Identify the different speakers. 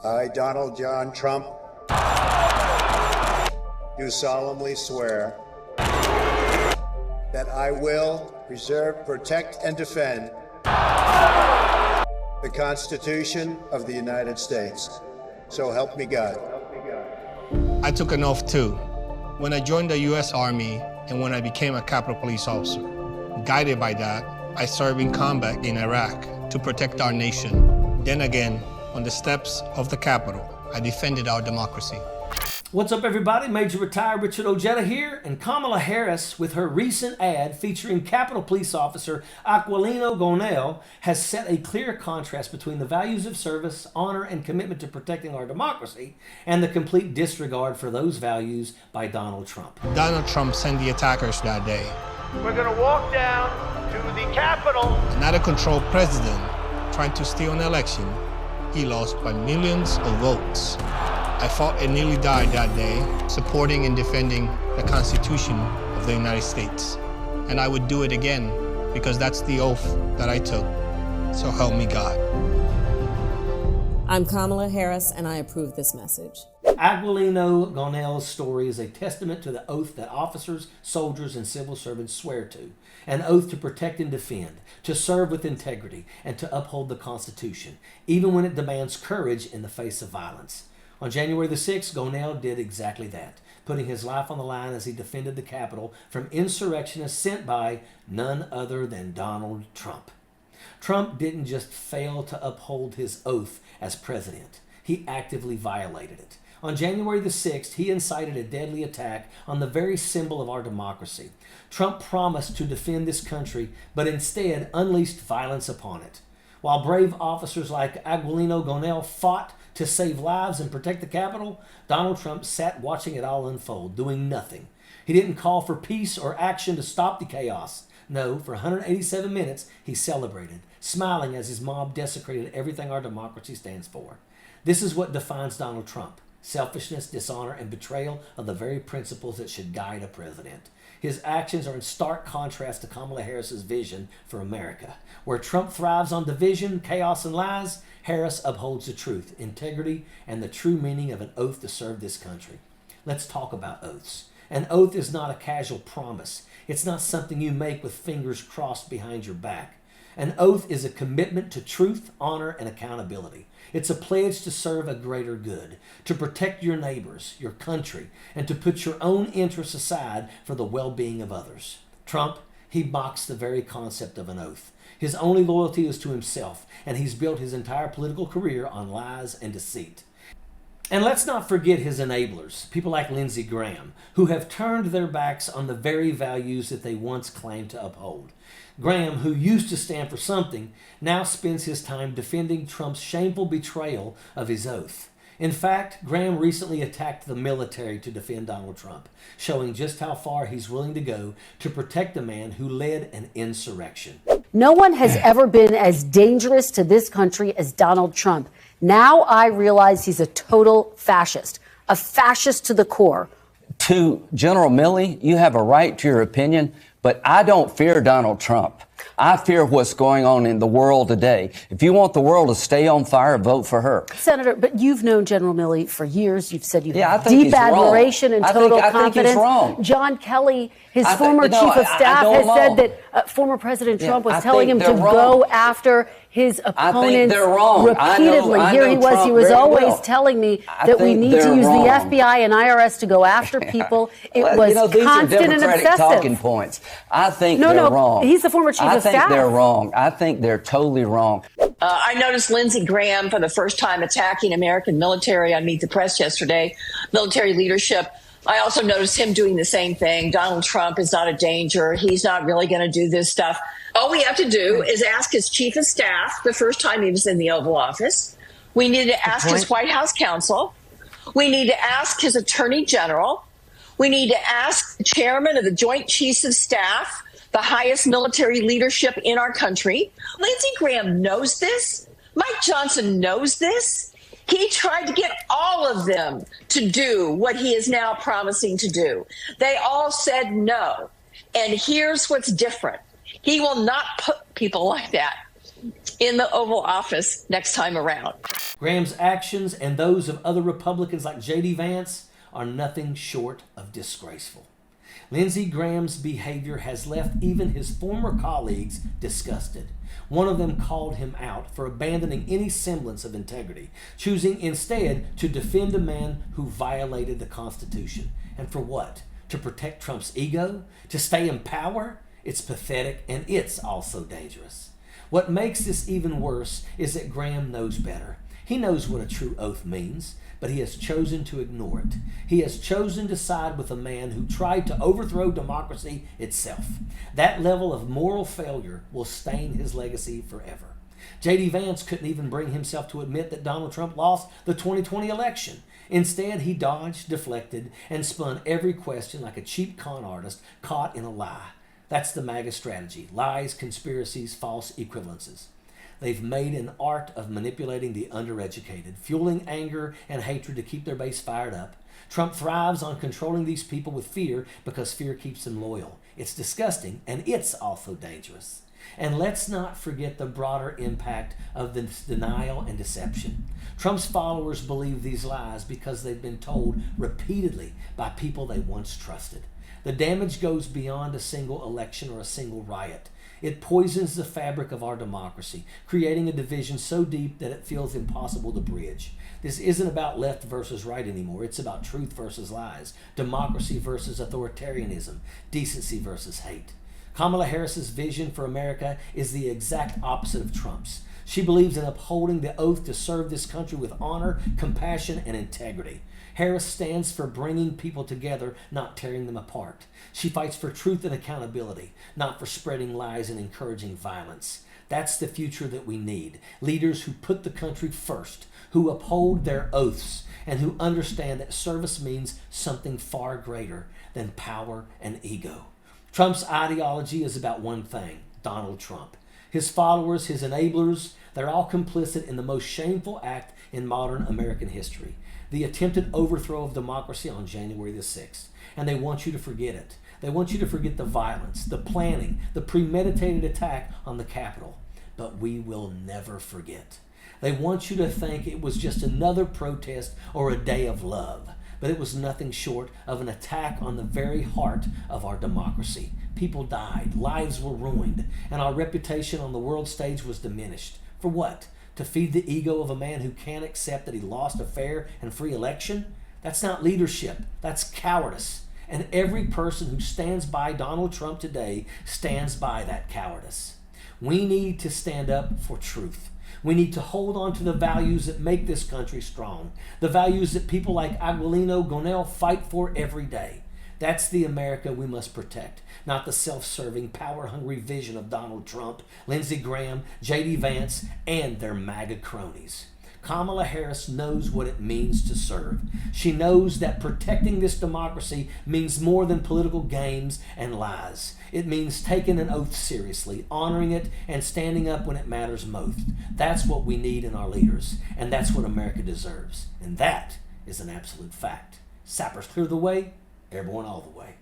Speaker 1: I, Donald John Trump, do solemnly swear that I will preserve, protect, and defend the Constitution of the United States. So help me God.
Speaker 2: I took an oath too, when I joined the U.S. Army and when I became a Capitol Police officer. Guided by that, I served in combat in Iraq to protect our nation. Then again, on the steps of the Capitol, I defended our democracy.
Speaker 3: What's up, everybody? Major Retired Richard Ojeda here, and Kamala Harris, with her recent ad featuring Capitol Police Officer Aquilino Gonell, has set a clear contrast between the values of service, honor, and commitment to protecting our democracy, and the complete disregard for those values by Donald Trump.
Speaker 2: Donald Trump sent the attackers that day.
Speaker 4: We're going to walk down to the Capitol.
Speaker 2: An out-of-control president trying to steal an election. He lost by millions of votes. I fought and nearly died that day, supporting and defending the Constitution of the United States. And I would do it again, because that's the oath that I took. So help me God.
Speaker 5: I'm Kamala Harris, and I approve this message.
Speaker 3: Aquilino Gonell's story is a testament to the oath that officers, soldiers, and civil servants swear to. An oath to protect and defend, to serve with integrity, and to uphold the Constitution, even when it demands courage in the face of violence. On January the 6th, Gonell did exactly that, putting his life on the line as he defended the Capitol from insurrectionists sent by none other than Donald Trump. Trump didn't just fail to uphold his oath as president. He actively violated it. On January the 6th, he incited a deadly attack on the very symbol of our democracy. Trump promised to defend this country, but instead unleashed violence upon it. While brave officers like Aquilino Gonell fought to save lives and protect the Capitol, Donald Trump sat watching it all unfold, doing nothing. He didn't call for peace or action to stop the chaos. No, for 187 minutes, he celebrated, smiling as his mob desecrated everything our democracy stands for. This is what defines Donald Trump: selfishness, dishonor, and betrayal of the very principles that should guide a president. His actions are in stark contrast to Kamala Harris's vision for America. Where Trump thrives on division, chaos, and lies, Harris upholds the truth, integrity, and the true meaning of an oath to serve this country. Let's talk about oaths. An oath is not a casual promise. It's not something you make with fingers crossed behind your back. An oath is a commitment to truth, honor, and accountability. It's a pledge to serve a greater good, to protect your neighbors, your country, and to put your own interests aside for the well-being of others. Trump, he mocks the very concept of an oath. His only loyalty is to himself, and he's built his entire political career on lies and deceit. And let's not forget his enablers, people like Lindsey Graham, who have turned their backs on the very values that they once claimed to uphold. Graham, who used to stand for something, now spends his time defending Trump's shameful betrayal of his oath. In fact, Graham recently attacked the military to defend Donald Trump, showing just how far he's willing to go to protect a man who led an insurrection.
Speaker 6: No one has ever been as dangerous to this country as Donald Trump. Now I realize he's a total fascist, a fascist to the core.
Speaker 7: To General Milley, you have a right to your opinion, but I don't fear Donald Trump. I fear what's going on in the world today. If you want the world to stay on fire, vote for her.
Speaker 6: Senator, but you've known General Milley for years. You've said you have
Speaker 7: deep
Speaker 6: deep admiration and total confidence.
Speaker 7: I think he's wrong.
Speaker 6: John Kelly, his former chief of staff, has said that former President Trump was telling him to go after his opponents repeatedly. Here he was always telling me that we need to use the FBI and IRS to go after people. It was constant and obsessive.
Speaker 7: Talking points. I think they're wrong.
Speaker 6: He's the former chief of staff.
Speaker 7: I think they're wrong. I think they're totally wrong.
Speaker 8: I noticed Lindsey Graham for the first time attacking American military on Meet the Press yesterday, military leadership. I also noticed him doing the same thing. Donald Trump is not a danger. He's not really going to do this stuff. All we have to do is ask his chief of staff the first time he was in the Oval Office. We need to ask his White House counsel. We need to ask his attorney general. We need to ask the chairman of the Joint Chiefs of Staff, the highest military leadership in our country. Lindsey Graham knows this. Mike Johnson knows this. He tried to get all of them to do what he is now promising to do. They all said no. And here's what's different. He will not put people like that in the Oval Office next time around.
Speaker 3: Graham's actions and those of other Republicans like J.D. Vance are nothing short of disgraceful. Lindsey Graham's behavior has left even his former colleagues disgusted. One of them called him out for abandoning any semblance of integrity, choosing instead to defend a man who violated the Constitution. And for what? To protect Trump's ego? To stay in power? It's pathetic, and it's also dangerous. What makes this even worse is that Graham knows better. He knows what a true oath means, but he has chosen to ignore it. He has chosen to side with a man who tried to overthrow democracy itself. That level of moral failure will stain his legacy forever. J.D. Vance couldn't even bring himself to admit that Donald Trump lost the 2020 election. Instead, he dodged, deflected, and spun every question like a cheap con artist caught in a lie. That's the MAGA strategy: lies, conspiracies, false equivalences. They've made an art of manipulating the undereducated, fueling anger and hatred to keep their base fired up. Trump thrives on controlling these people with fear because fear keeps them loyal. It's disgusting, and it's also dangerous. And let's not forget the broader impact of the denial and deception. Trump's followers believe these lies because they've been told repeatedly by people they once trusted. The damage goes beyond a single election or a single riot. It poisons the fabric of our democracy, creating a division so deep that it feels impossible to bridge. This isn't about left versus right anymore. It's about truth versus lies, democracy versus authoritarianism, decency versus hate. Kamala Harris's vision for America is the exact opposite of Trump's. She believes in upholding the oath to serve this country with honor, compassion, and integrity. Harris stands for bringing people together, not tearing them apart. She fights for truth and accountability, not for spreading lies and encouraging violence. That's the future that we need. Leaders who put the country first, who uphold their oaths, and who understand that service means something far greater than power and ego. Trump's ideology is about one thing: Donald Trump. His followers, his enablers, they're all complicit in the most shameful act in modern American history: the attempted overthrow of democracy on January the 6th. And they want you to forget it. They want you to forget the violence, the planning, the premeditated attack on the Capitol. But we will never forget. They want you to think it was just another protest or a day of love. But it was nothing short of an attack on the very heart of our democracy. People died, lives were ruined, and our reputation on the world stage was diminished. For what? To feed the ego of a man who can't accept that he lost a fair and free election? That's not leadership. That's cowardice. And every person who stands by Donald Trump today stands by that cowardice. We need to stand up for truth. We need to hold on to the values that make this country strong, the values that people like Aguilino Gonell fight for every day. That's the America we must protect, not the self-serving, power-hungry vision of Donald Trump, Lindsey Graham, J.D. Vance, and their MAGA cronies. Kamala Harris knows what it means to serve. She knows that protecting this democracy means more than political games and lies. It means taking an oath seriously, honoring it, and standing up when it matters most. That's what we need in our leaders, and that's what America deserves. And that is an absolute fact. Sappers clear the way, airborne all the way.